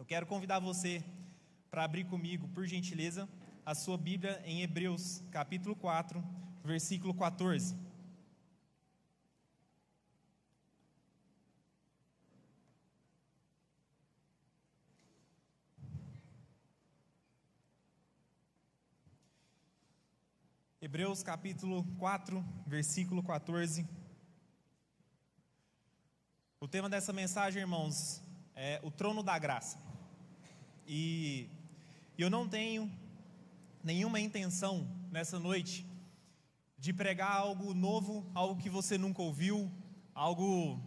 quero convidar você para abrir comigo, por gentileza, a sua Bíblia em Hebreus, capítulo 4, versículo 14. Hebreus, capítulo 4, versículo 14. O tema dessa mensagem, irmãos, é o trono da graça. E eu não tenho nenhuma intenção nessa noite de pregar algo novo, algo que você nunca ouviu, algo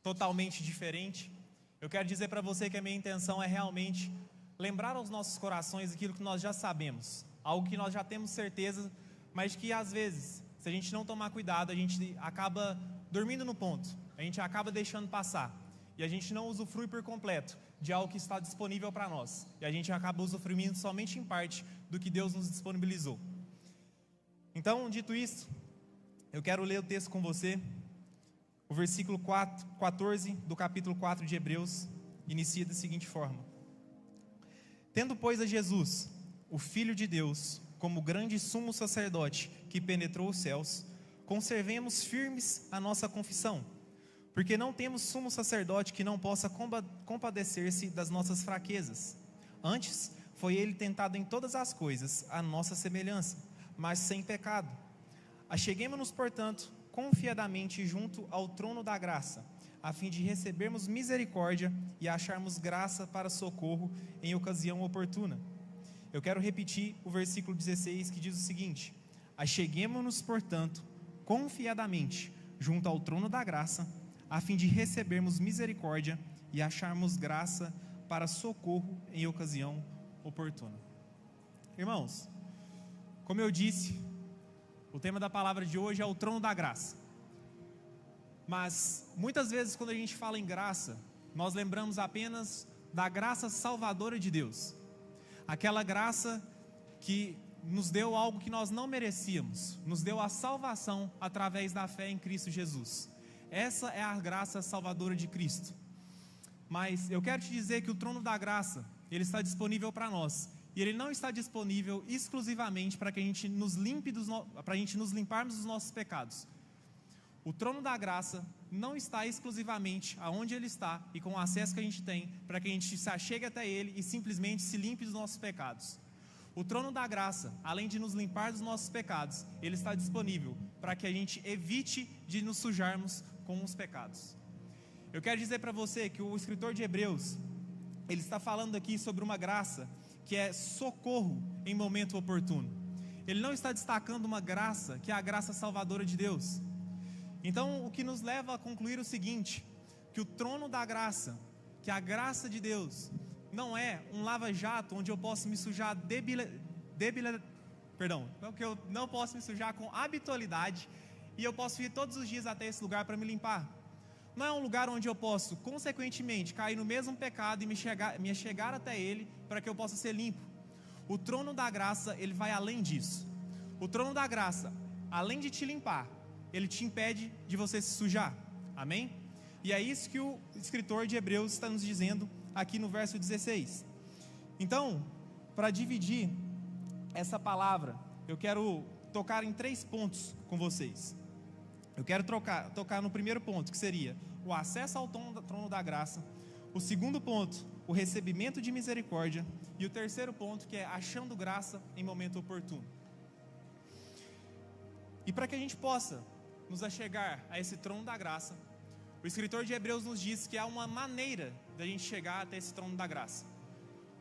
totalmente diferente. Eu quero dizer para você que a minha intenção é realmente lembrar aos nossos corações aquilo que nós já sabemos, algo que nós já temos certeza, mas que às vezes, se a gente não tomar cuidado, a gente acaba dormindo no ponto, a gente acaba deixando passar, e a gente não usufrui por completo de algo que está disponível para nós, e a gente acaba usufruindo somente em parte do que Deus nos disponibilizou. Então, dito isso, eu quero ler o texto com você. O versículo 14 do capítulo 4 de Hebreus inicia da seguinte forma: Tendo, pois, a Jesus, o Filho de Deus, como grande sumo sacerdote que penetrou os céus, conservemos firmes a nossa confissão, porque não temos sumo sacerdote que não possa compadecer-se das nossas fraquezas. Antes, foi ele tentado em todas as coisas, à nossa semelhança, mas sem pecado. Acheguemo-nos, portanto, confiadamente junto ao trono da graça, a fim de recebermos misericórdia e acharmos graça para socorro em ocasião oportuna. Eu quero repetir o versículo 16, que diz o seguinte: Acheguemo-nos, portanto, confiadamente junto ao trono da graça, a fim de recebermos misericórdia e acharmos graça para socorro em ocasião oportuna. Irmãos, como eu disse, o tema da palavra de hoje é o trono da graça. Mas muitas vezes quando a gente fala em graça, nós lembramos apenas da graça salvadora de Deus. Aquela graça que nos deu algo que nós não merecíamos, nos deu a salvação através da fé em Cristo Jesus. Essa é a graça salvadora de Cristo. Mas eu quero te dizer que o trono da graça, ele está disponível para nós. E ele não está disponível exclusivamente para que a gente nos limpe para a gente nos limparmos dos nossos pecados. O trono da graça não está exclusivamente aonde ele está e com o acesso que a gente tem para que a gente se achegue até ele e simplesmente se limpe dos nossos pecados. O trono da graça, além de nos limpar dos nossos pecados, ele está disponível para que a gente evite de nos sujarmos com os pecados. Eu quero dizer para você que o escritor de Hebreus, ele está falando aqui sobre uma graça que é socorro em momento oportuno. Ele não está destacando uma graça que é a graça salvadora de Deus. Então, o que nos leva a concluir o seguinte: que o trono da graça, que a graça de Deus, não é um lava-jato onde eu posso me sujar que eu não posso me sujar com habitualidade e eu posso ir todos os dias até esse lugar para me limpar. Não é um lugar onde eu posso, consequentemente, cair no mesmo pecado e me chegar até ele para que eu possa ser limpo. O trono da graça, ele vai além disso. O trono da graça, além de te limpar, ele te impede de você se sujar. Amém? E é isso que o escritor de Hebreus está nos dizendo aqui no verso 16. Então, para dividir essa palavra, eu quero tocar em 3 pontos com vocês. Eu quero tocar no primeiro ponto, que seria o acesso ao trono da graça. O segundo ponto, o recebimento de misericórdia. E o terceiro ponto, que é achando graça em momento oportuno. E para que a gente possa nos achegar a esse trono da graça, o escritor de Hebreus nos diz que há uma maneira da gente chegar até esse trono da graça.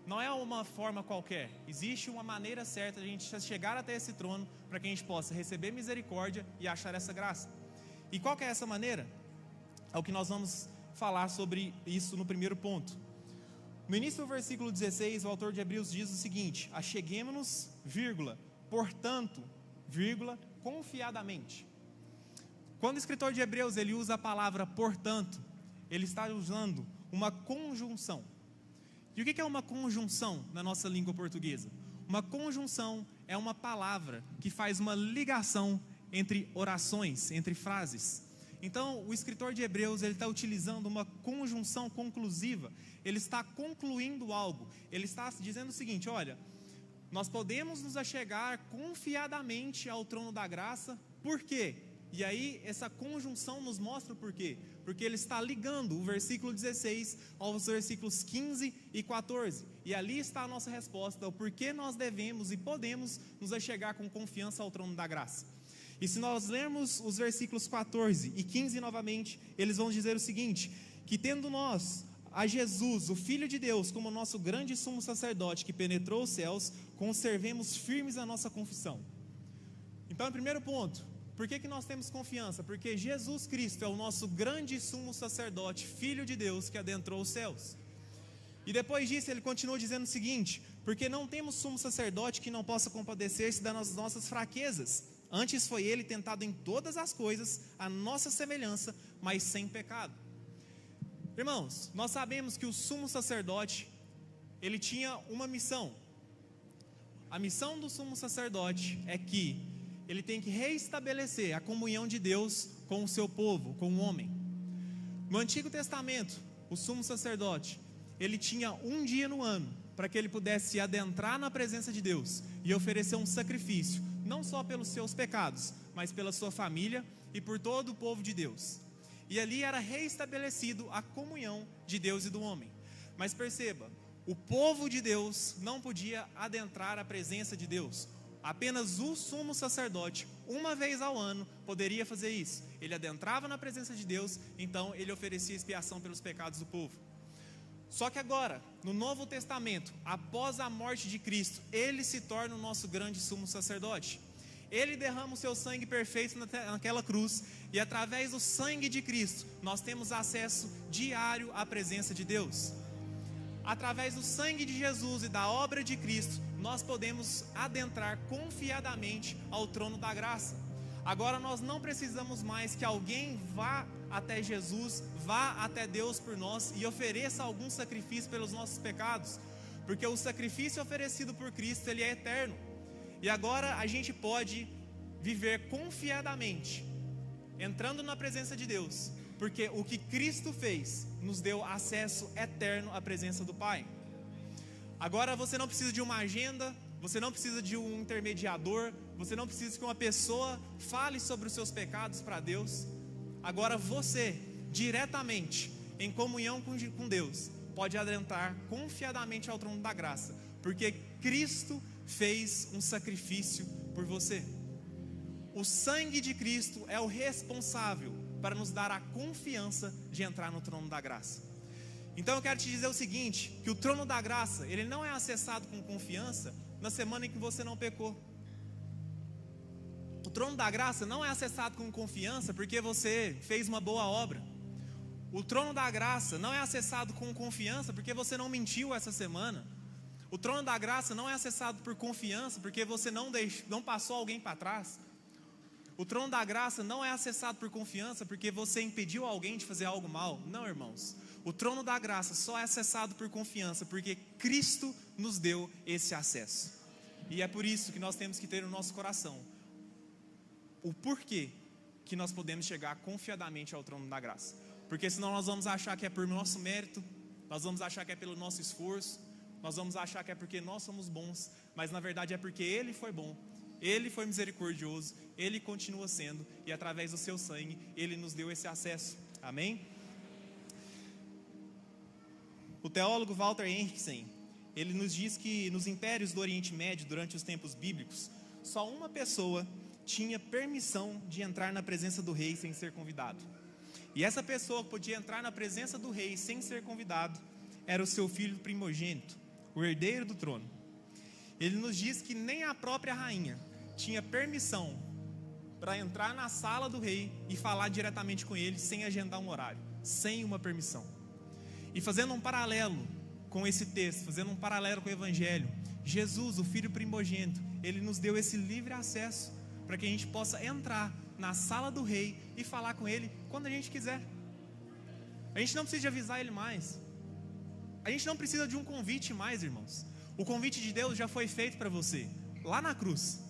Não é uma forma qualquer, existe uma maneira certa de a gente chegar até esse trono para que a gente possa receber misericórdia e achar essa graça. E qual que é essa maneira? É o que nós vamos falar sobre isso no primeiro ponto. No início do versículo 16, o autor de Hebreus diz o seguinte: Acheguemo-nos, portanto, confiadamente. Quando o escritor de Hebreus ele usa a palavra portanto, ele está usando uma conjunção. E o que é uma conjunção na nossa língua portuguesa? Uma conjunção é uma palavra que faz uma ligação entre orações, entre frases. Então, o escritor de Hebreus, ele está utilizando uma conjunção conclusiva, ele está concluindo algo, ele está dizendo o seguinte: olha, nós podemos nos achegar confiadamente ao trono da graça, por quê? E aí, essa conjunção nos mostra o porquê, porque ele está ligando o versículo 16 aos versículos 15 e 14, e ali está a nossa resposta, o porquê nós devemos e podemos nos achegar com confiança ao trono da graça. E se nós lermos os versículos 14 e 15 novamente, eles vão dizer o seguinte: que tendo nós a Jesus, o Filho de Deus, como nosso grande sumo sacerdote que penetrou os céus, conservemos firmes a nossa confissão. Então, primeiro ponto, por que nós temos confiança? Porque Jesus Cristo é o nosso grande sumo sacerdote, Filho de Deus, que adentrou os céus. E depois disso ele continua dizendo o seguinte: porque não temos sumo sacerdote que não possa compadecer-se das nossas fraquezas, antes foi ele tentado em todas as coisas, a nossa semelhança, mas sem pecado. Irmãos, nós sabemos que o sumo sacerdote, ele tinha uma missão. A missão do sumo sacerdote é que ele tem que reestabelecer a comunhão de Deus com o seu povo, com o homem. No Antigo Testamento, o sumo sacerdote, ele tinha um dia no ano para que ele pudesse adentrar na presença de Deus e oferecer um sacrifício, não só pelos seus pecados, mas pela sua família e por todo o povo de Deus. E ali era reestabelecido a comunhão de Deus e do homem. Mas perceba, o povo de Deus não podia adentrar a presença de Deus. Apenas o sumo sacerdote, uma vez ao ano, poderia fazer isso. Ele adentrava na presença de Deus, então ele oferecia expiação pelos pecados do povo. Só que agora, no Novo Testamento, após a morte de Cristo, ele se torna o nosso grande sumo sacerdote. Ele derrama o seu sangue perfeito naquela cruz, e através do sangue de Cristo, nós temos acesso diário à presença de Deus. Através do sangue de Jesus e da obra de Cristo, nós podemos adentrar confiadamente ao trono da graça. Agora nós não precisamos mais que alguém vá até Jesus, vá até Deus por nós e ofereça algum sacrifício pelos nossos pecados, porque o sacrifício oferecido por Cristo, ele é eterno. E agora a gente pode viver confiadamente, entrando na presença de Deus, porque o que Cristo fez nos deu acesso eterno à presença do Pai. Agora você não precisa de uma agenda, você não precisa de um intermediador, você não precisa que uma pessoa fale sobre os seus pecados para Deus. Agora você, diretamente, em comunhão com Deus, pode adentrar confiadamente ao trono da graça, porque Cristo fez um sacrifício por você. O sangue de Cristo é o responsável para nos dar a confiança de entrar no trono da graça. Então eu quero te dizer o seguinte, que o trono da graça, ele não é acessado com confiança na semana em que você não pecou. O trono da graça não é acessado com confiança porque você fez uma boa obra. O trono da graça não é acessado com confiança porque você não mentiu essa semana. O trono da graça não é acessado por confiança porque você não passou alguém para trás. O trono da graça não é acessado por confiança porque você impediu alguém de fazer algo mal. Não, irmãos. O trono da graça só é acessado por confiança porque Cristo nos deu esse acesso. E é por isso que nós temos que ter no nosso coração o porquê que nós podemos chegar confiadamente ao trono da graça. Porque senão nós vamos achar que é por nosso mérito, nós vamos achar que é pelo nosso esforço, nós vamos achar que é porque nós somos bons, mas na verdade é porque Ele foi bom, Ele foi misericordioso, Ele continua sendo, e através do seu sangue, Ele nos deu esse acesso. Amém? O teólogo Walter Henriksen, ele nos diz que nos impérios do Oriente Médio, durante os tempos bíblicos, só uma pessoa tinha permissão de entrar na presença do rei sem ser convidado. E essa pessoa que podia entrar na presença do rei sem ser convidado era o seu filho primogênito, o herdeiro do trono. Ele nos diz que nem a própria rainha tinha permissão para entrar na sala do rei e falar diretamente com ele sem agendar um horário, sem uma permissão. E fazendo um paralelo com esse texto, fazendo um paralelo com o Evangelho, Jesus, o filho primogênito, ele nos deu esse livre acesso para que a gente possa entrar na sala do rei e falar com ele quando a gente quiser. A gente não precisa de avisar ele mais. A gente não precisa de um convite mais, irmãos. O convite de Deus já foi feito para você, lá na cruz.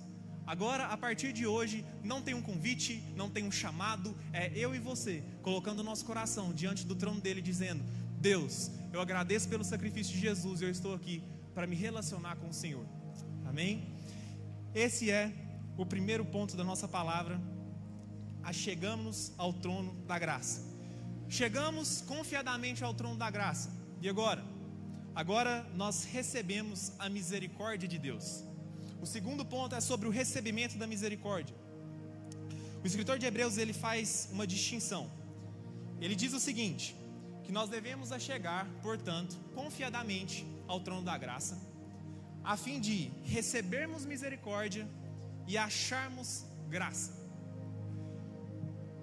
Agora, a partir de hoje, não tem um convite, não tem um chamado, é eu e você, colocando o nosso coração diante do trono dele, dizendo: Deus, eu agradeço pelo sacrifício de Jesus, eu estou aqui para me relacionar com o Senhor. Amém? Esse é o primeiro ponto da nossa palavra. Achegamos ao trono da graça. Chegamos confiadamente ao trono da graça. E agora? Agora nós recebemos a misericórdia de Deus. O segundo ponto é sobre o recebimento da misericórdia. O escritor de Hebreus, ele faz uma distinção. Ele diz o seguinte: que nós devemos achegar, portanto, confiadamente ao trono da graça, a fim de recebermos misericórdia e acharmos graça.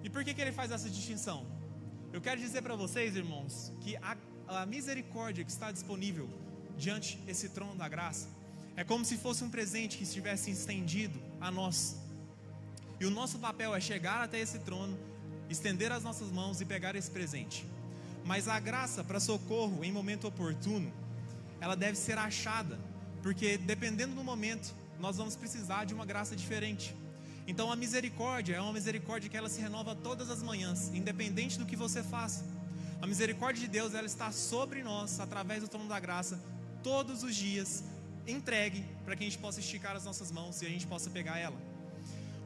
E por que ele faz essa distinção? Eu quero dizer para vocês, irmãos, que a misericórdia que está disponível diante desse trono da graça é como se fosse um presente que estivesse estendido a nós. E o nosso papel é chegar até esse trono, estender as nossas mãos e pegar esse presente. Mas a graça para socorro em momento oportuno, ela deve ser achada, porque dependendo do momento, nós vamos precisar de uma graça diferente. Então a misericórdia é uma misericórdia que ela se renova todas as manhãs, independente do que você faça. A misericórdia de Deus, ela está sobre nós, através do trono da graça, todos os dias, entregue para que a gente possa esticar as nossas mãos e a gente possa pegar ela.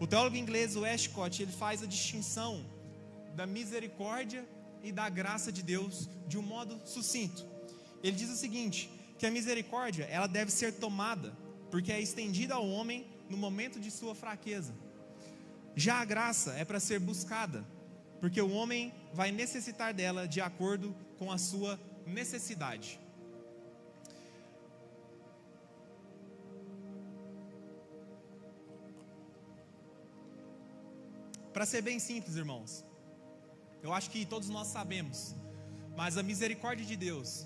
O teólogo inglês Westcott, ele faz a distinção da misericórdia e da graça de Deus de um modo sucinto. Ele diz o seguinte: que a misericórdia, ela deve ser tomada porque é estendida ao homem no momento de sua fraqueza. Já a graça é para ser buscada, porque o homem vai necessitar dela de acordo com a sua necessidade. Para ser bem simples, irmãos, eu acho que todos nós sabemos, mas a misericórdia de Deus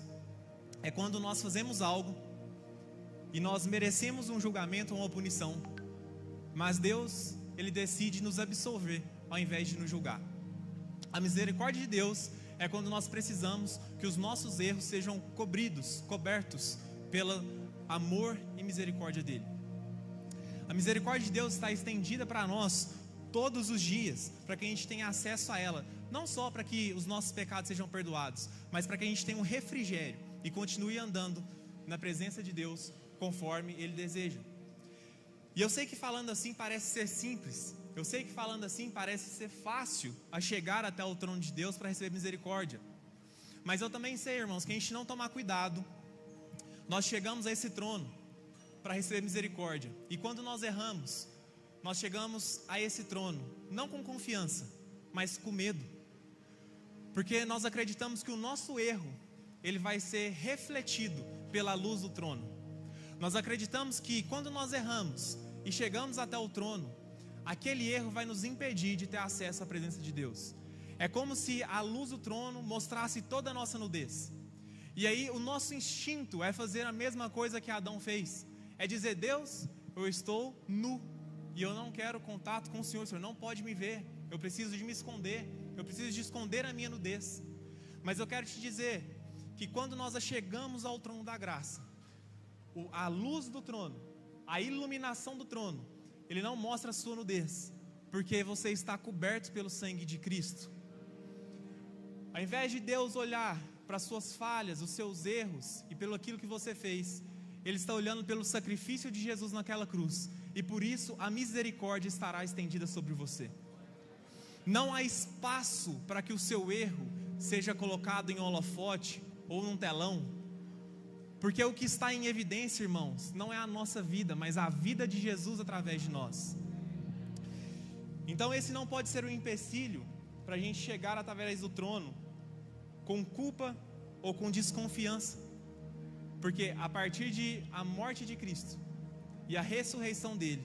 é quando nós fazemos algo e nós merecemos um julgamento ou uma punição, mas Deus, ele decide nos absolver ao invés de nos julgar. A misericórdia de Deus é quando nós precisamos que os nossos erros sejam cobertos pelo amor e misericórdia dele. A misericórdia de Deus está estendida para nós todos os dias, para que a gente tenha acesso a ela, não só para que os nossos pecados sejam perdoados, mas para que a gente tenha um refrigério e continue andando na presença de Deus conforme Ele deseja. E eu sei que falando assim parece ser simples, eu sei que falando assim parece ser fácil a chegar até o trono de Deus para receber misericórdia, mas eu também sei, irmãos, que a gente não tomar cuidado, nós chegamos a esse trono para receber misericórdia, e quando nós erramos, nós chegamos a esse trono, não com confiança, mas com medo, porque nós acreditamos que o nosso erro, ele vai ser refletido pela luz do trono. Nós acreditamos que quando nós erramos e chegamos até o trono, aquele erro vai nos impedir de ter acesso à presença de Deus. É como se a luz do trono mostrasse toda a nossa nudez. E aí o nosso instinto é fazer a mesma coisa que Adão fez, é dizer: Deus, eu estou nu, e eu não quero contato com o Senhor não pode me ver, eu preciso de me esconder, eu preciso de esconder a minha nudez. Mas eu quero te dizer que quando nós chegamos ao trono da graça, a luz do trono, a iluminação do trono, ele não mostra a sua nudez, porque você está coberto pelo sangue de Cristo. Ao invés de Deus olhar para as suas falhas, os seus erros e pelo aquilo que você fez, Ele está olhando pelo sacrifício de Jesus naquela cruz, e por isso a misericórdia estará estendida sobre você. Não há espaço para que o seu erro seja colocado em holofote ou num telão, porque o que está em evidência, irmãos, não é a nossa vida, mas a vida de Jesus através de nós. Então esse não pode ser um empecilho para a gente chegar através do trono com culpa ou com desconfiança, porque a partir de a morte de Cristo e a ressurreição dele,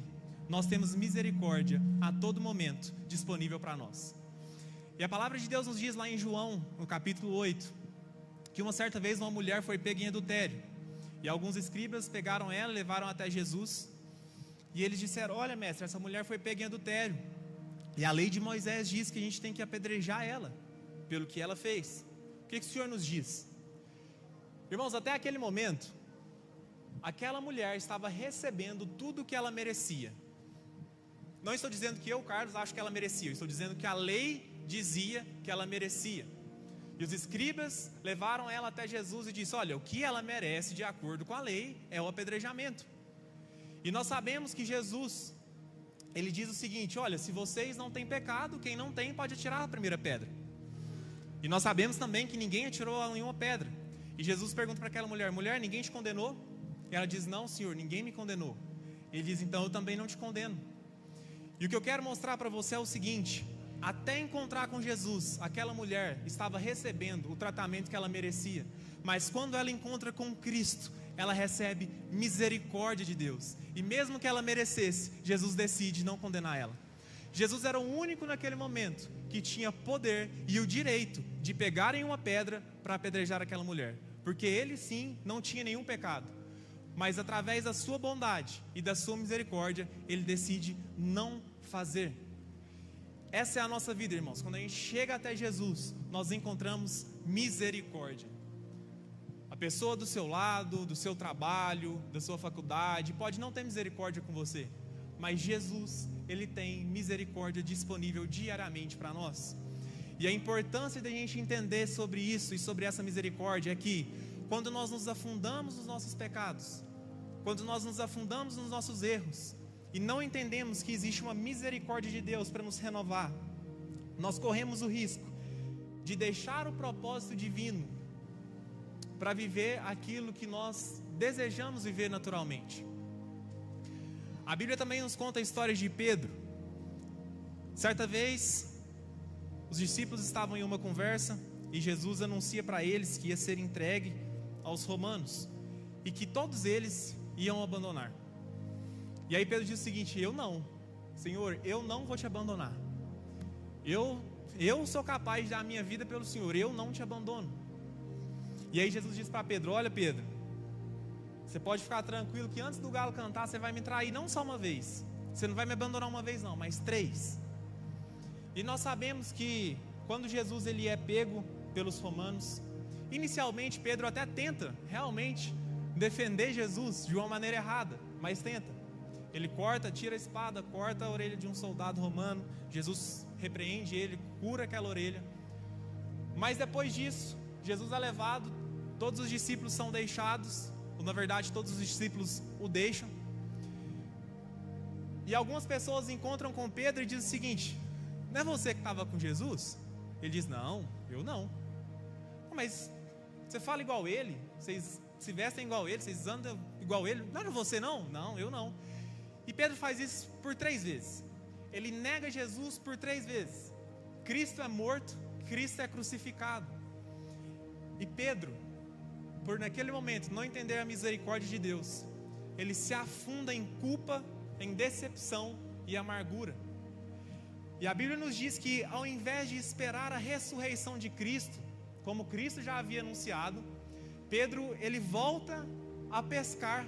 nós temos misericórdia a todo momento disponível para nós. E a palavra de Deus nos diz lá em João, no capítulo 8, que uma certa vez uma mulher foi pega em adultério, e alguns escribas pegaram ela e levaram até Jesus, e eles disseram: olha, mestre, essa mulher foi pega em adultério, e a lei de Moisés diz que a gente tem que apedrejar ela pelo que ela fez. O que o Senhor nos diz? Irmãos, até aquele momento, aquela mulher estava recebendo tudo o que ela merecia. Não estou dizendo que eu, Carlos, acho que ela merecia. Eu estou dizendo que a lei dizia que ela merecia. E os escribas levaram ela até Jesus e disse: olha, o que ela merece de acordo com a lei é o apedrejamento. E nós sabemos que Jesus, ele diz o seguinte: olha, se vocês não têm pecado, quem não tem pode atirar a primeira pedra. E nós sabemos também que ninguém atirou nenhuma pedra. E Jesus pergunta para aquela mulher: mulher, ninguém te condenou? E ela diz: não, Senhor, ninguém me condenou. Ele diz: então eu também não te condeno. E o que eu quero mostrar para você é o seguinte: até encontrar com Jesus, aquela mulher estava recebendo o tratamento que ela merecia, mas quando ela encontra com Cristo, ela recebe misericórdia de Deus. E mesmo que ela merecesse, Jesus decide não condenar ela. Jesus era o único naquele momento que tinha poder e o direito de pegarem uma pedra para apedrejar aquela mulher, porque ele sim não tinha nenhum pecado, mas através da sua bondade e da sua misericórdia, ele decide não fazer. Essa é a nossa vida, irmãos. Quando a gente chega até Jesus, nós encontramos misericórdia. A pessoa do seu lado, do seu trabalho, da sua faculdade, pode não ter misericórdia com você, mas Jesus, ele tem misericórdia disponível diariamente para nós. E a importância da gente entender sobre isso e sobre essa misericórdia é que, quando nós nos afundamos nos nossos pecados, quando nós nos afundamos nos nossos erros, e não entendemos que existe uma misericórdia de Deus para nos renovar, nós corremos o risco de deixar o propósito divino para viver aquilo que nós desejamos viver naturalmente. A Bíblia também nos conta a história de Pedro. Certa vez, os discípulos estavam em uma conversa e Jesus anuncia para eles que ia ser entregue aos romanos e que todos eles iam abandonar. E aí Pedro diz o seguinte: eu não, Senhor, eu não vou te abandonar. Eu sou capaz de dar a minha vida pelo Senhor, eu não te abandono. E aí Jesus diz para Pedro: olha, Pedro, você pode ficar tranquilo que antes do galo cantar você vai me trair não só uma vez. Você não vai me abandonar uma vez não, mas 3. E nós sabemos que quando Jesus ele é pego pelos romanos, inicialmente Pedro até tenta realmente defender Jesus de uma maneira errada, mas tenta. Ele tira a espada, corta a orelha de um soldado romano. Jesus repreende ele, cura aquela orelha. Mas depois disso, Jesus é levado, todos os discípulos são deixados, ou na verdade todos os discípulos o deixam. E algumas pessoas encontram com Pedro e dizem o seguinte: não é você que estava com Jesus? Ele diz: não, eu não. Mas você fala igual ele, vocês se vestem igual ele, vocês andam igual ele. Não era você não? Não, eu não. E Pedro faz isso por 3 vezes. Ele nega Jesus por 3 vezes. Cristo é morto, Cristo é crucificado. E Pedro, por naquele momento não entender a misericórdia de Deus, ele se afunda em culpa, em decepção e amargura. E a Bíblia nos diz que, ao invés de esperar a ressurreição de Cristo, como Cristo já havia anunciado, Pedro ele volta a pescar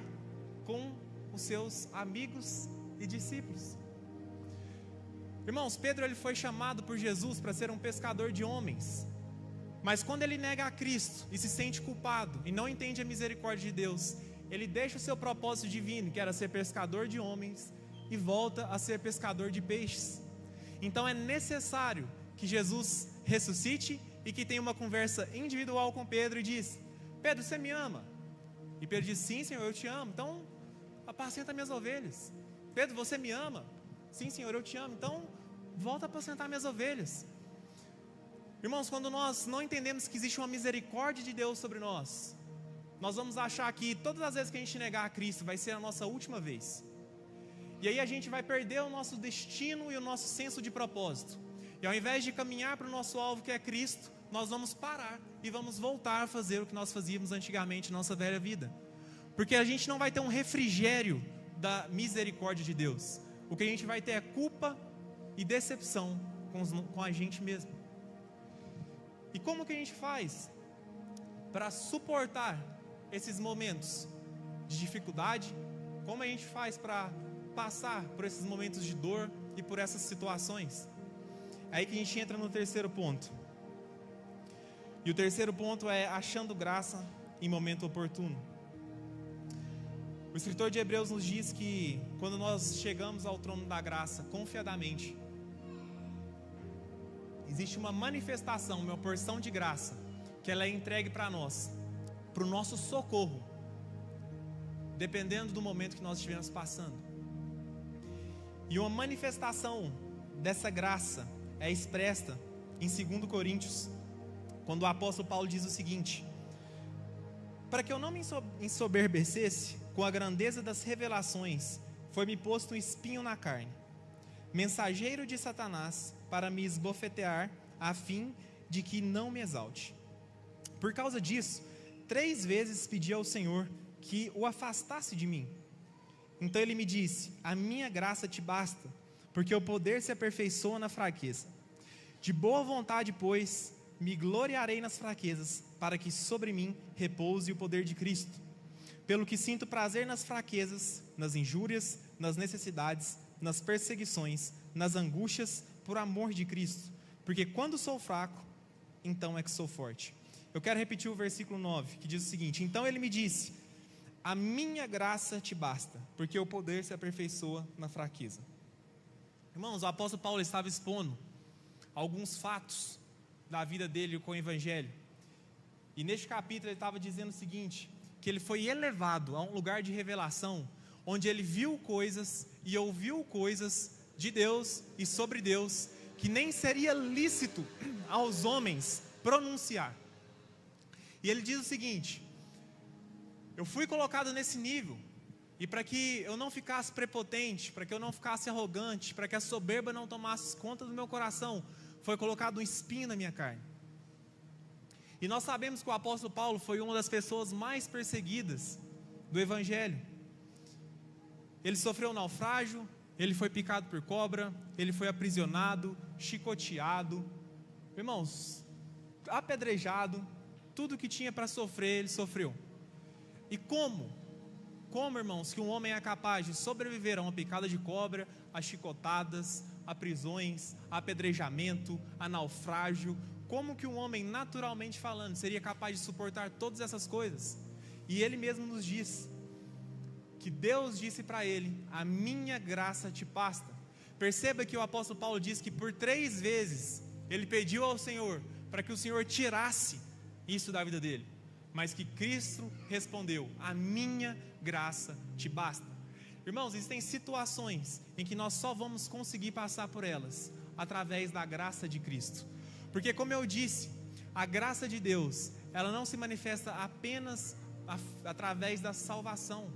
com os seus amigos e discípulos. Irmãos, Pedro ele foi chamado por Jesus para ser um pescador de homens, mas quando ele nega a Cristo e se sente culpado e não entende a misericórdia de Deus, ele deixa o seu propósito divino, que era ser pescador de homens, e volta a ser pescador de peixes. Então é necessário que Jesus ressuscite e que tenha uma conversa individual com Pedro e diz: Pedro, você me ama? E Pedro diz: sim, Senhor, eu te amo, então apacenta minhas ovelhas. Pedro, você me ama? Sim, Senhor, eu te amo, então volta a apacentar minhas ovelhas. Irmãos, quando nós não entendemos que existe uma misericórdia de Deus sobre nós, nós vamos achar que todas as vezes que a gente negar a Cristo vai ser a nossa última vez. E aí a gente vai perder o nosso destino e o nosso senso de propósito. E ao invés de caminhar para o nosso alvo, que é Cristo, nós vamos parar e vamos voltar a fazer o que nós fazíamos antigamente na nossa velha vida. Porque a gente não vai ter um refrigério da misericórdia de Deus. O que a gente vai ter é culpa e decepção com a gente mesmo. E como que a gente faz para suportar esses momentos de dificuldade? Como a gente faz para passar por esses momentos de dor e por essas situações? É aí que a gente entra no terceiro ponto. E o terceiro ponto é achando graça em momento oportuno. O escritor de Hebreus nos diz que quando nós chegamos ao trono da graça confiadamente, existe uma manifestação, uma porção de graça, que ela é entregue para nós, para o nosso socorro, dependendo do momento que nós estivermos passando. E uma manifestação dessa graça é expressa em 2 Coríntios, quando o apóstolo Paulo diz o seguinte: para que eu não me ensoberbecesse com a grandeza das revelações, foi-me posto um espinho na carne, mensageiro de Satanás, para me esbofetear, a fim de que não me exalte. Por causa disso, 3 vezes pedi ao Senhor que o afastasse de mim. Então ele me disse: a minha graça te basta, porque o poder se aperfeiçoa na fraqueza. De boa vontade, pois, me gloriarei nas fraquezas, para que sobre mim repouse o poder de Cristo. Pelo que sinto prazer nas fraquezas, nas injúrias, nas necessidades, nas perseguições, nas angústias, por amor de Cristo. Porque quando sou fraco, então é que sou forte. Eu quero repetir o versículo 9, que diz o seguinte: então ele me disse: a minha graça te basta, porque o poder se aperfeiçoa na fraqueza. Irmãos, o apóstolo Paulo estava expondo alguns fatos da vida dele com o Evangelho. E neste capítulo ele estava dizendo o seguinte: que ele foi elevado a um lugar de revelação, onde ele viu coisas e ouviu coisas de Deus e sobre Deus, que nem seria lícito aos homens pronunciar. E ele diz o seguinte: eu fui colocado nesse nível, e para que eu não ficasse prepotente, para que eu não ficasse arrogante, para que a soberba não tomasse conta do meu coração, foi colocado um espinho na minha carne. E nós sabemos que o apóstolo Paulo foi uma das pessoas mais perseguidas do Evangelho. Ele sofreu um naufrágio, ele foi picado por cobra, ele foi aprisionado, chicoteado, irmãos, apedrejado, tudo que tinha para sofrer, ele sofreu. E como, irmãos, que um homem é capaz de sobreviver a uma picada de cobra, a chicotadas, a prisões, a apedrejamento, a naufrágio? Como que um homem, naturalmente falando, seria capaz de suportar todas essas coisas? E ele mesmo nos diz que Deus disse para ele: a minha graça te basta. Perceba que o apóstolo Paulo diz que por 3 vezes ele pediu ao Senhor para que o Senhor tirasse isso da vida dele, mas que Cristo respondeu: a minha graça te basta. Irmãos, existem situações em que nós só vamos conseguir passar por elas através da graça de Cristo, porque, como eu disse, a graça de Deus, ela não se manifesta apenas através da salvação,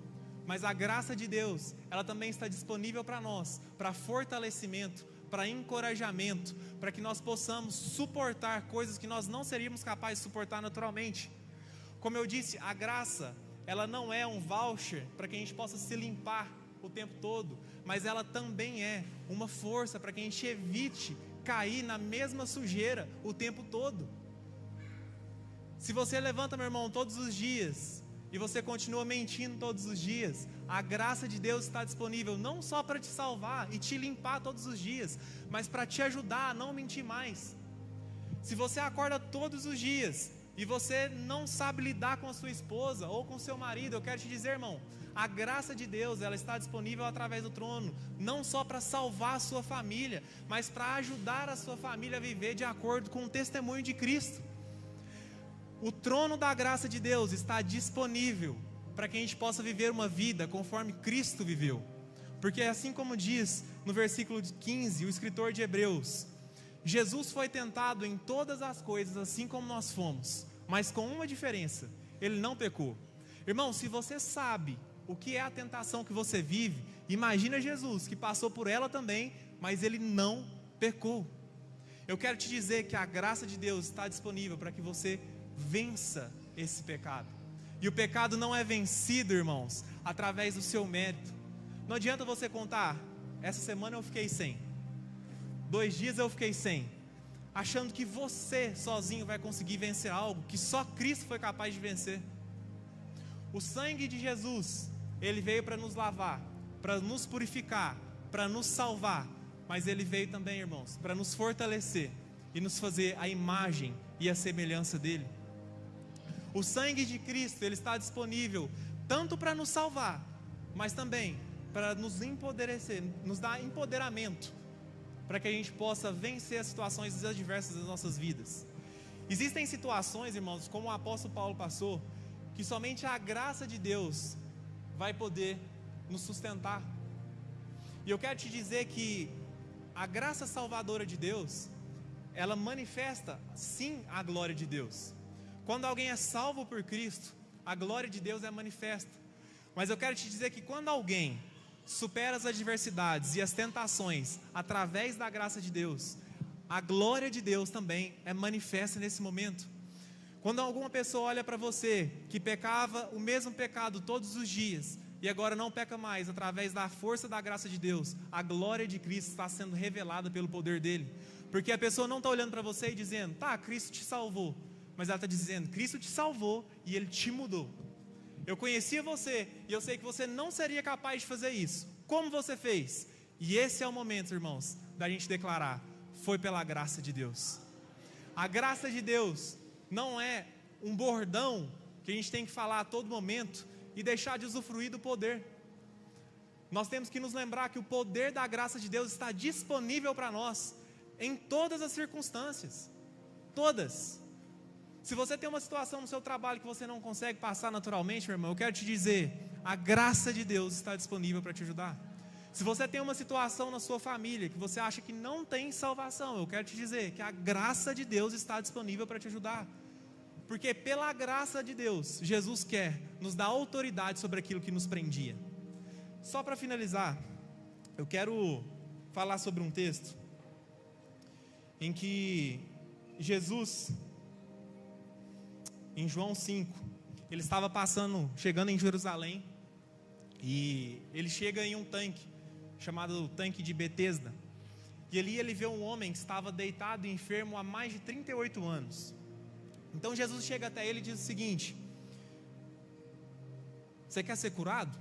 mas a graça de Deus, ela também está disponível para nós, para fortalecimento, para encorajamento, para que nós possamos suportar coisas que nós não seríamos capazes de suportar naturalmente. Como eu disse, a graça, ela não é um voucher para que a gente possa se limpar o tempo todo, mas ela também é uma força para que a gente evite cair na mesma sujeira o tempo todo. Se você levanta, meu irmão, todos os dias, e você continua mentindo todos os dias, a graça de Deus está disponível não só para te salvar e te limpar todos os dias, mas para te ajudar a não mentir mais. Se você acorda todos os dias e você não sabe lidar com a sua esposa ou com o seu marido, eu quero te dizer, irmão, a graça de Deus, ela está disponível através do trono, não só para salvar a sua família, mas para ajudar a sua família a viver de acordo com o testemunho de Cristo. O trono da graça de Deus está disponível para que a gente possa viver uma vida conforme Cristo viveu, porque assim como diz no versículo 15, o escritor de Hebreus, Jesus foi tentado em todas as coisas assim como nós fomos, mas com uma diferença: ele não pecou. Irmão, se você sabe o que é a tentação que você vive, imagina Jesus, que passou por ela também, mas ele não pecou. Eu quero te dizer que a graça de Deus está disponível para que você vença esse pecado. E o pecado não é vencido, irmãos, através do seu mérito. Não adianta você contar: essa semana eu fiquei 100, 2 dias eu fiquei 100, achando que você sozinho vai conseguir vencer algo que só Cristo foi capaz de vencer. O sangue de Jesus, ele veio para nos lavar, para nos purificar, para nos salvar, mas ele veio também, irmãos, para nos fortalecer e nos fazer a imagem e a semelhança dele. O sangue de Cristo, ele está disponível tanto para nos salvar, mas também para nos empoderecer, nos dar empoderamento, para que a gente possa vencer as situações adversas das nossas vidas. Existem situações, irmãos, como o apóstolo Paulo passou, que somente a graça de Deus vai poder nos sustentar. E eu quero te dizer que a graça salvadora de Deus, ela manifesta sim a glória de Deus. Quando alguém é salvo por Cristo, a glória de Deus é manifesta. Mas eu quero te dizer que quando alguém supera as adversidades e as tentações através da graça de Deus, a glória de Deus também é manifesta nesse momento. Quando alguma pessoa olha para você que pecava o mesmo pecado todos os dias e agora não peca mais, através da força da graça de Deus, a glória de Cristo está sendo revelada pelo poder dele. Porque a pessoa não está olhando para você e dizendo, tá, Cristo te salvou, mas ela está dizendo, Cristo te salvou e Ele te mudou. Eu conhecia você e eu sei que você não seria capaz de fazer isso. Como você fez? E esse é o momento, irmãos, da gente declarar, foi pela graça de Deus. A graça de Deus não é um bordão que a gente tem que falar a todo momento e deixar de usufruir do poder. Nós temos que nos lembrar que o poder da graça de Deus está disponível para nós em todas as circunstâncias, todas. Se você tem uma situação no seu trabalho que você não consegue passar naturalmente, meu irmão, eu quero te dizer, a graça de Deus está disponível para te ajudar. Se você tem uma situação na sua família que você acha que não tem salvação, eu quero te dizer que a graça de Deus está disponível para te ajudar. Porque pela graça de Deus, Jesus quer nos dar autoridade sobre aquilo que nos prendia. Só para finalizar, eu quero falar sobre um texto em que Jesus, em João 5, ele estava chegando em Jerusalém, e ele chega em um tanque, chamado tanque de Betesda, e ali ele vê um homem que estava deitado e enfermo há mais de 38 anos, então Jesus chega até ele e diz o seguinte, você quer ser curado?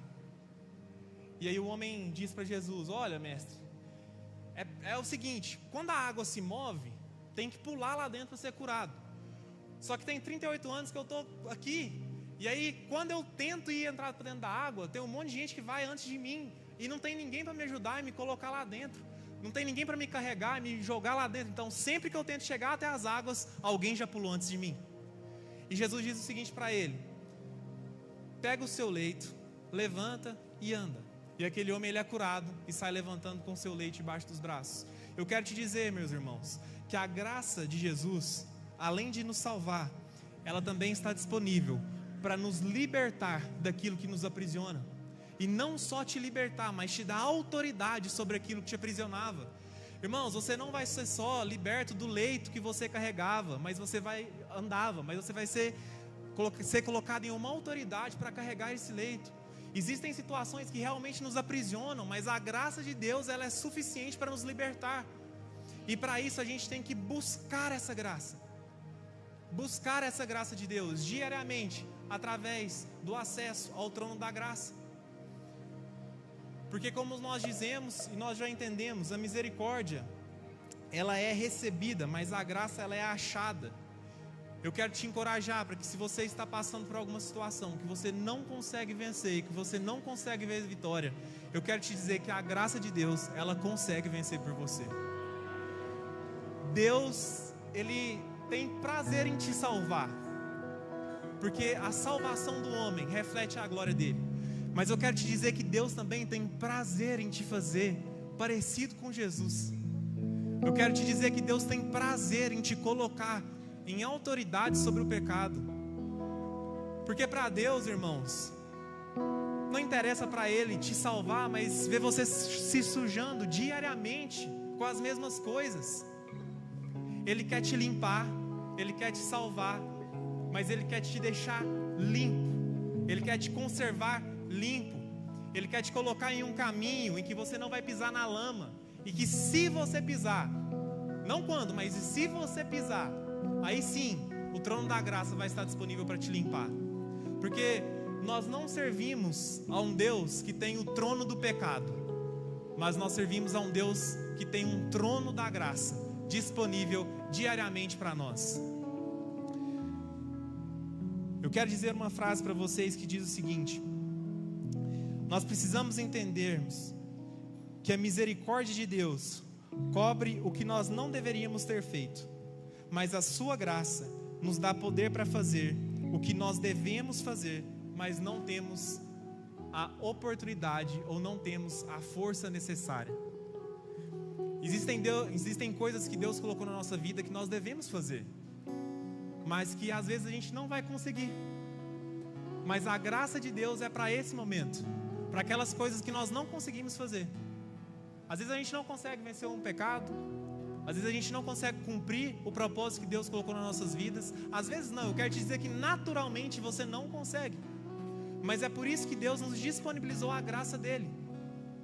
E aí o homem diz para Jesus, olha mestre, é o seguinte, quando a água se move, tem que pular lá dentro para ser curado, só que tem 38 anos que eu estou aqui, e aí quando eu tento entrar para dentro da água, tem um monte de gente que vai antes de mim, e não tem ninguém para me ajudar e me colocar lá dentro, não tem ninguém para me carregar e me jogar lá dentro, então sempre que eu tento chegar até as águas, alguém já pulou antes de mim. E Jesus diz o seguinte para ele, pega o seu leito, levanta e anda. E aquele homem ele é curado e sai levantando com o seu leito debaixo dos braços. Eu quero te dizer, meus irmãos, que a graça de Jesus, além de nos salvar, ela também está disponível para nos libertar daquilo que nos aprisiona. E não só te libertar, mas te dar autoridade sobre aquilo que te aprisionava. Irmãos, você não vai ser só liberto do leito que você carregava, mas você mas você vai ser colocado em uma autoridade para carregar esse leito. Existem situações que realmente nos aprisionam, mas a graça de Deus ela é suficiente para nos libertar. E para isso a gente tem que buscar essa graça. Buscar essa graça de Deus diariamente, através do acesso ao trono da graça. Porque como nós dizemos e nós já entendemos, a misericórdia, ela é recebida, mas a graça ela é achada. Eu quero te encorajar para que se você está passando por alguma situação que você não consegue vencer, que você não consegue ver vitória, eu quero te dizer que a graça de Deus, ela consegue vencer por você. Deus, Ele tem prazer em te salvar, porque a salvação do homem reflete a glória dele. Mas eu quero te dizer que Deus também tem prazer em te fazer parecido com Jesus. Eu quero te dizer que Deus tem prazer em te colocar em autoridade sobre o pecado. Porque para Deus, irmãos, não interessa para Ele te salvar, mas ver você se sujando diariamente com as mesmas coisas. Ele quer te limpar, Ele quer te salvar, mas Ele quer te deixar limpo, Ele quer te conservar limpo, Ele quer te colocar em um caminho em que você não vai pisar na lama, e que se você pisar, não quando, mas se você pisar, aí sim, o trono da graça vai estar disponível para te limpar. Porque nós não servimos a um Deus que tem o trono do pecado, mas nós servimos a um Deus que tem um trono da graça disponível diariamente para nós. Eu quero dizer uma frase para vocês que diz o seguinte: nós precisamos entendermos que a misericórdia de Deus cobre o que nós não deveríamos ter feito, mas a sua graça nos dá poder para fazer o que nós devemos fazer, mas não temos a oportunidade ou não temos a força necessária. Existem coisas que Deus colocou na nossa vida que nós devemos fazer, mas que às vezes a gente não vai conseguir. Mas a graça de Deus é para esse momento, para aquelas coisas que nós não conseguimos fazer. Às vezes a gente não consegue vencer um pecado, às vezes a gente não consegue cumprir o propósito que Deus colocou nas nossas vidas. Às vezes não, eu quero te dizer que naturalmente você não consegue. Mas é por isso que Deus nos disponibilizou a graça dele,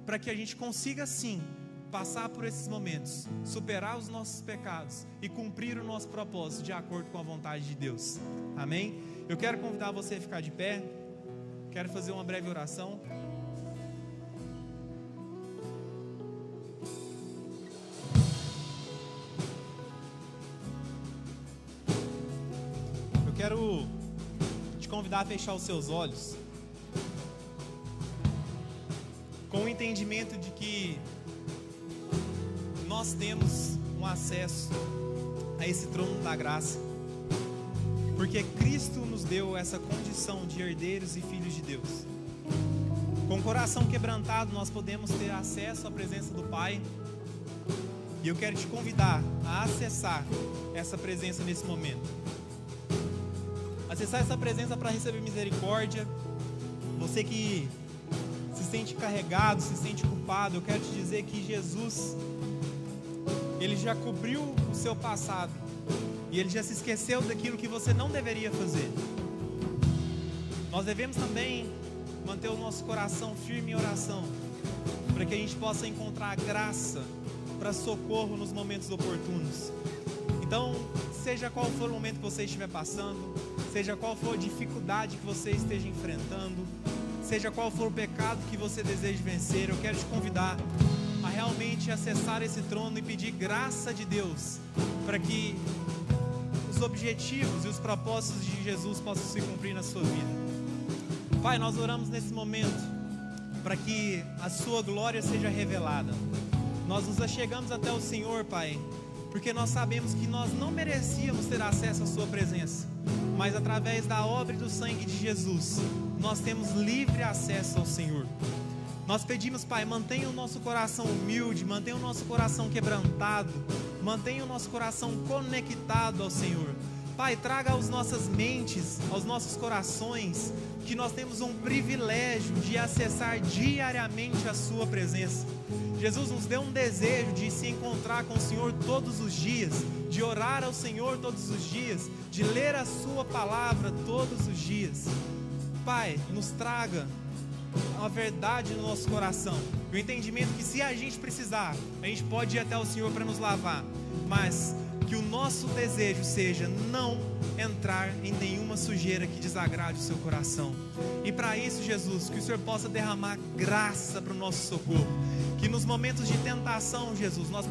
para que a gente consiga sim passar por esses momentos, superar os nossos pecados e cumprir o nosso propósito de acordo com a vontade de Deus. Amém? Eu quero convidar você a ficar de pé. Quero fazer uma breve oração. Eu quero te convidar a fechar os seus olhos, com o entendimento de que nós temos um acesso a esse trono da graça, porque Cristo nos deu essa condição de herdeiros e filhos de Deus. Com o coração quebrantado nós podemos ter acesso à presença do Pai, e eu quero te convidar a acessar essa presença nesse momento. Acessar essa presença para receber misericórdia. Você que se sente carregado, se sente culpado, eu quero te dizer que Jesus, Ele já cobriu o seu passado, e Ele já se esqueceu daquilo que você não deveria fazer. Nós devemos também manter o nosso coração firme em oração, para que a gente possa encontrar graça para socorro nos momentos oportunos. Então, seja qual for o momento que você estiver passando, seja qual for a dificuldade que você esteja enfrentando, seja qual for o pecado que você deseja vencer, eu quero te convidar a realmente acessar esse trono e pedir graça de Deus, para que os objetivos e os propósitos de Jesus possam se cumprir na sua vida. Pai, nós oramos nesse momento para que a sua glória seja revelada. Nós nos achegamos até o Senhor, Pai, porque nós sabemos que nós não merecíamos ter acesso à sua presença, mas através da obra e do sangue de Jesus, nós temos livre acesso ao Senhor. Nós pedimos, Pai, mantenha o nosso coração humilde, mantenha o nosso coração quebrantado, mantenha o nosso coração conectado ao Senhor. Pai, traga às nossas mentes, aos nossos corações, que nós temos um privilégio de acessar diariamente a sua presença. Jesus nos deu um desejo de se encontrar com o Senhor todos os dias, de orar ao Senhor todos os dias, de ler a sua palavra todos os dias. Pai, nos traga a verdade no nosso coração, o entendimento que se a gente precisar, a gente pode ir até o Senhor para nos lavar, mas que o nosso desejo seja não entrar em nenhuma sujeira que desagrade o seu coração. E para isso, Jesus, que o Senhor possa derramar graça para o nosso socorro, que nos momentos de tentação, Jesus, nós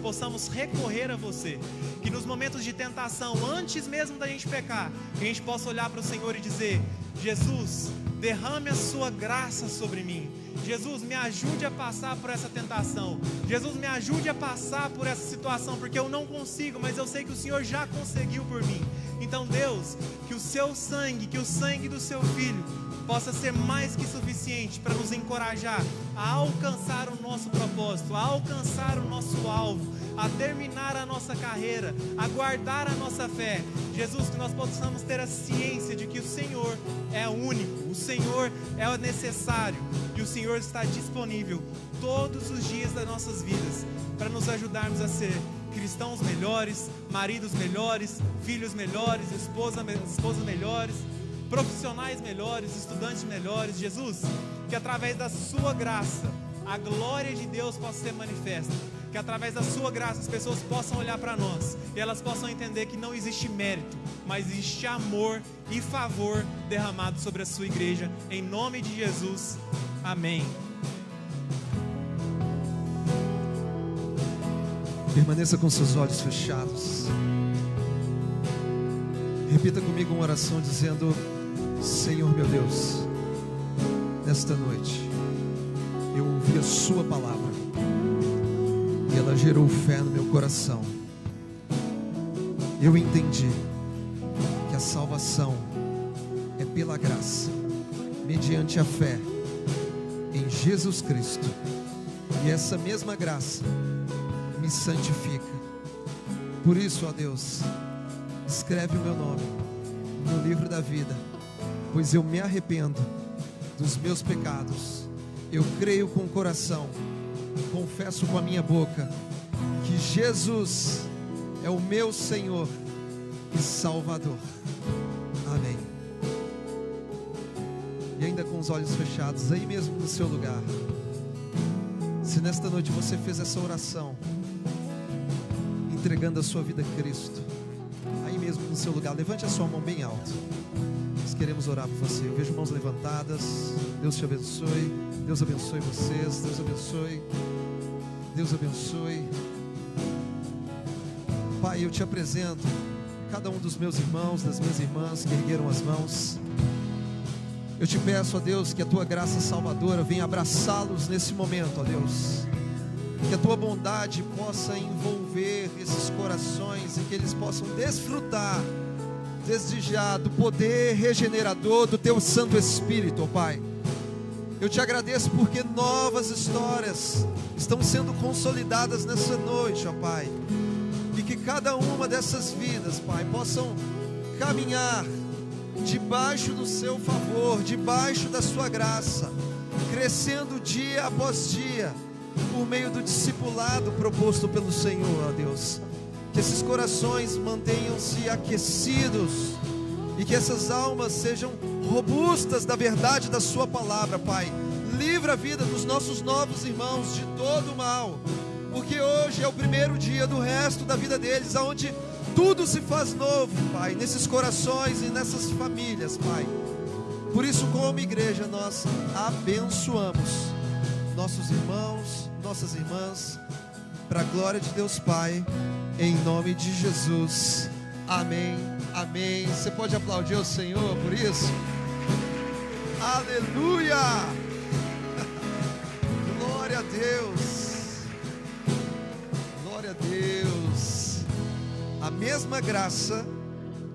possamos recorrer a você, que nos momentos de tentação, antes mesmo da gente pecar, que a gente possa olhar para o Senhor e dizer: Jesus, derrame a sua graça sobre mim. Jesus, me ajude a passar por essa tentação. Jesus, me ajude a passar por essa situação, porque eu não consigo, mas eu sei que o Senhor já conseguiu por mim. Então, Deus, que o seu sangue, que o sangue do seu Filho possa ser mais que suficiente para nos encorajar a alcançar o nosso propósito, a alcançar o nosso alvo, a terminar a nossa carreira, a guardar a nossa fé. Jesus, que nós possamos ter a ciência de que o Senhor é único, o Senhor é necessário e o Senhor está disponível todos os dias das nossas vidas para nos ajudarmos a ser cristãos melhores, maridos melhores, filhos melhores, esposas melhores, profissionais melhores, estudantes melhores. Jesus, que através da sua graça a glória de Deus possa ser manifesta, que através da sua graça as pessoas possam olhar para nós e elas possam entender que não existe mérito, mas existe amor e favor derramado sobre a sua igreja, em nome de Jesus, amém. Permaneça com seus olhos fechados. Repita comigo uma oração dizendo: Senhor meu Deus, nesta noite eu ouvi a sua palavra e ela gerou fé no meu coração. Eu entendi que a salvação é pela graça, mediante a fé em Jesus Cristo, e essa mesma graça me santifica. Por isso, ó Deus, escreve o meu nome no livro da vida, pois eu me arrependo dos meus pecados. Eu creio com o coração, confesso com a minha boca que Jesus é o meu Senhor e Salvador. Amém. E ainda com os olhos fechados, aí mesmo no seu lugar, se nesta noite você fez essa oração, entregando a sua vida a Cristo, aí mesmo no seu lugar, levante a sua mão bem alto. Nós queremos orar por você. Eu vejo mãos levantadas. Deus te abençoe. Deus abençoe vocês. Deus abençoe. Deus abençoe. Pai, eu te apresento cada um dos meus irmãos, das minhas irmãs que ergueram as mãos. Eu te peço, ó Deus, que a tua graça salvadora venha abraçá-los nesse momento, ó Deus. Que a tua bondade possa envolver esses corações e que eles possam desfrutar desde já do poder regenerador do teu Santo Espírito, ó Pai. Eu te agradeço porque novas histórias estão sendo consolidadas nessa noite, ó Pai. E que cada uma dessas vidas, Pai, possam caminhar debaixo do seu favor, debaixo da sua graça, crescendo dia após dia, por meio do discipulado proposto pelo Senhor, ó Deus. Que esses corações mantenham-se aquecidos e que essas almas sejam robustas da verdade da sua palavra, Pai. Livra a vida dos nossos novos irmãos de todo o mal, porque hoje é o primeiro dia do resto da vida deles, onde tudo se faz novo, Pai, nesses corações e nessas famílias, Pai. Por isso, como igreja, nós abençoamos nossos irmãos, nossas irmãs, para a glória de Deus Pai, em nome de Jesus. Amém, amém. Você pode aplaudir o Senhor por isso? Aleluia! Glória a Deus, glória a Deus. A mesma graça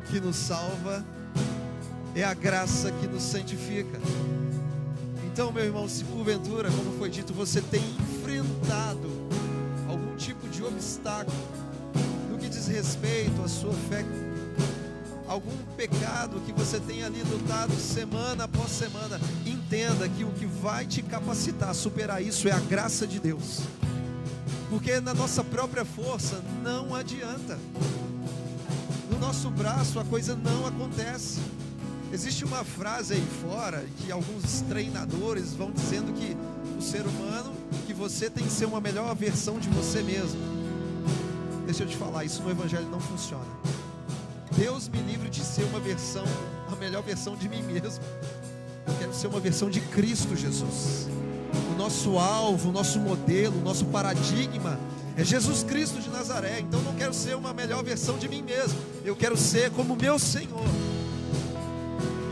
que nos salva é a graça que nos santifica. Então, meu irmão, se porventura, como foi dito, você tem enfrentado algum tipo de obstáculo no que diz respeito à sua fé, algum pecado que você tem ali lutado semana após semana, entenda que o que vai te capacitar a superar isso é a graça de Deus, porque na nossa própria força não adianta, no nosso braço a coisa não acontece. Existe uma frase aí fora que alguns treinadores vão dizendo que o ser humano, que você tem que ser uma melhor versão de você mesmo. Deixa eu te falar, isso no Evangelho não funciona. Deus me livre de ser uma versão, a melhor versão de mim mesmo. Eu quero ser uma versão de Cristo Jesus. O nosso alvo, o nosso modelo, o nosso paradigma é Jesus Cristo de Nazaré. Então não quero ser uma melhor versão de mim mesmo. Eu quero ser como meu Senhor.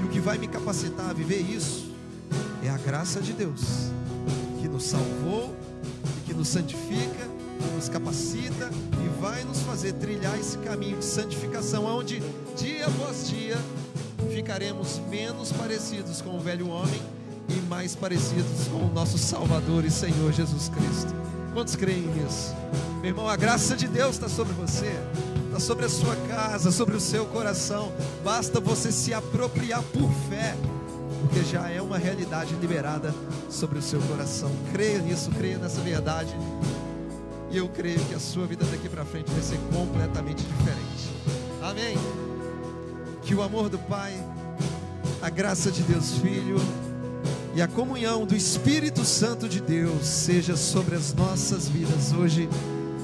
E o que vai me capacitar a viver isso é a graça de Deus, que nos salvou e que nos santifica, que nos capacita e vai nos fazer trilhar esse caminho de santificação, onde dia após dia ficaremos menos parecidos com o velho homem e mais parecidos com o nosso Salvador e Senhor Jesus Cristo. Quantos creem nisso? Meu irmão, a graça de Deus está sobre você, está sobre a sua casa, sobre o seu coração. Basta você se apropriar por fé, porque já é uma realidade liberada sobre o seu coração. Creia nisso, creia nessa verdade, e eu creio que a sua vida daqui para frente vai ser completamente diferente. Amém? Que o amor do Pai, a graça de Deus Filho e a comunhão do Espírito Santo de Deus seja sobre as nossas vidas hoje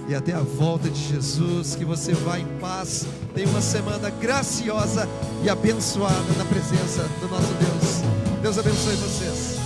e até a volta de Jesus. Que você vá em paz, tenha uma semana graciosa e abençoada na presença do nosso Deus. Deus abençoe vocês.